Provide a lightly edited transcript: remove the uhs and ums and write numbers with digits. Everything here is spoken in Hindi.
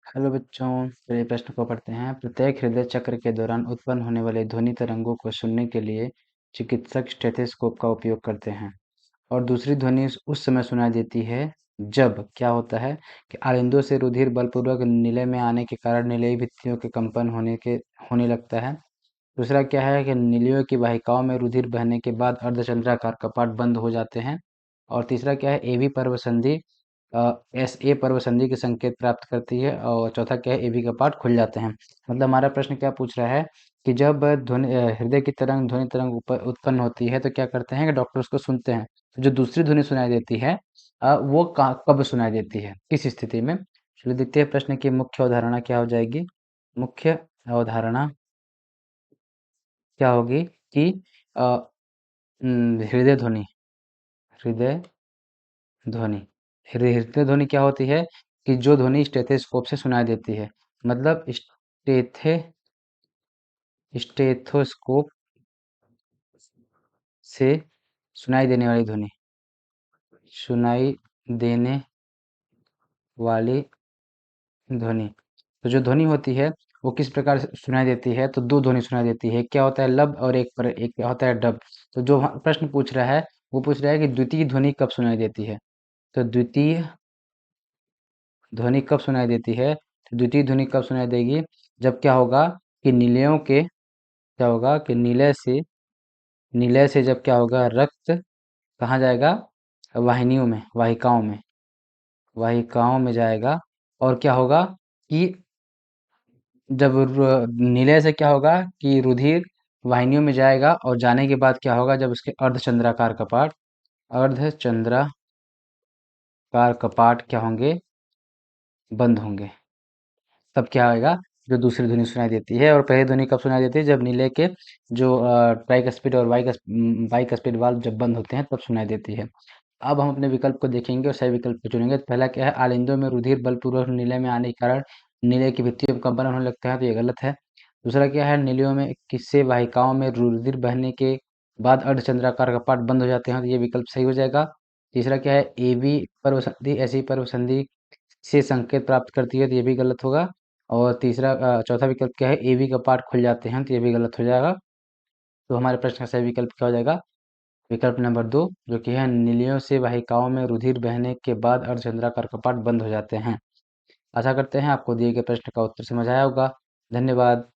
हेलो बच्चों, पहले प्रश्न को पढ़ते हैं। प्रत्येक हृदय चक्र के दौरान उत्पन्न होने वाले ध्वनि तरंगों को सुनने के लिए चिकित्सक स्टेथोस्कोप का उपयोग करते हैं और दूसरी ध्वनि उस समय सुनाई देती है जब क्या होता है कि आलिंदों से रुधिर बलपूर्वक नीले में आने के कारण नीलेयी भित्तियों के कंपन होने लगता है। दूसरा क्या है कि नीलियों की वाहिकाओं में रुधिर बहने के बाद अर्धचंद्राकार कपाट बंद हो जाते हैं। और तीसरा क्या है, एवी पर्व संधि एस ए पर्व संधि के संकेत प्राप्त करती है। और चौथा क्या है, एवी कपाट खुल जाते हैं। मतलब हमारा प्रश्न क्या पूछ रहा है कि जब हृदय की तरंग ध्वनि तरंग उत्पन्न होती है तो क्या करते हैं कि डॉक्टर उसको सुनते हैं। तो जो दूसरी ध्वनि सुनाई देती है वो कब सुनाई देती है, किस स्थिति में। चलिए देखते हैं प्रश्न की मुख्य अवधारणा क्या हो जाएगी। मुख्य अवधारणा क्या होगी कि हृदय ध्वनि हृदय ध्वनि हृदय ध्वनि क्या होती है कि जो ध्वनि स्टेथोस्कोप से सुनाई देती है। मतलब स्टेथोस्कोप से सुनाई देने वाली ध्वनि सुनाई देने वाली ध्वनि। तो जो ध्वनि होती है वो किस प्रकार से सुनाई देती है, तो दो ध्वनि सुनाई देती है। क्या होता है, लब, और एक क्या होता है, डब। तो जो प्रश्न पूछ रहा है वो पूछ रहा है कि द्वितीय ध्वनि कब सुनाई देती है। तो द्वितीय ध्वनि कब सुनाई देती है, तो द्वितीय ध्वनि कब सुनाई देगी, जब क्या होगा कि नीलियों के क्या होगा कि नीलय से जब क्या होगा, रक्त कहाँ जाएगा, वाहिनियों में, वाहिकाओं में जाएगा। और क्या होगा कि जब नीलय से क्या होगा कि रुधिर वाहिनियों में जाएगा और जाने के बाद क्या होगा, जब उसके अर्धचंद्राकार कपाट क्या होंगे, बंद होंगे। तब क्या आएगा, जो दूसरी ध्वनि सुनाई देती है। और पहली ध्वनि कब सुनाई देती है, जब नीले के जो ट्राइकस्पिड और बाइकस्पिड वाल्व जब बंद होते हैं तब सुनाई देती है। अब हम अपने विकल्प को देखेंगे और सही विकल्प को चुनेंगे। तो पहला क्या है, आलिंदों में रुधिर बलपूर्वक नीले में आने के कारण नीले की भित्तियों में कंपन होने लगता है, तो ये गलत है। दूसरा क्या है, नीलियों में किससे वाहिकाओं में रुधिर बहने के बाद अर्धचंद्राकार कपाट बंद हो जाते हैं, तो ये विकल्प सही हो जाएगा। तीसरा क्या है, एवी पर्व संधि ऐसी पर्व संधि से संकेत प्राप्त करती है, तो ये भी गलत होगा। और चौथा विकल्प क्या है, एवी कपाट खुल जाते हैं, तो ये भी गलत हो जाएगा। तो हमारे प्रश्न का सही विकल्प क्या हो जाएगा, विकल्प नंबर 2, जो कि है नीलियों से वाहिकाओं में रुधिर बहने के बाद अर्धचंद्राकार कपाट बंद हो जाते हैं। आशा करते हैं आपको दिए गए प्रश्न का उत्तर समझ आया होगा। धन्यवाद।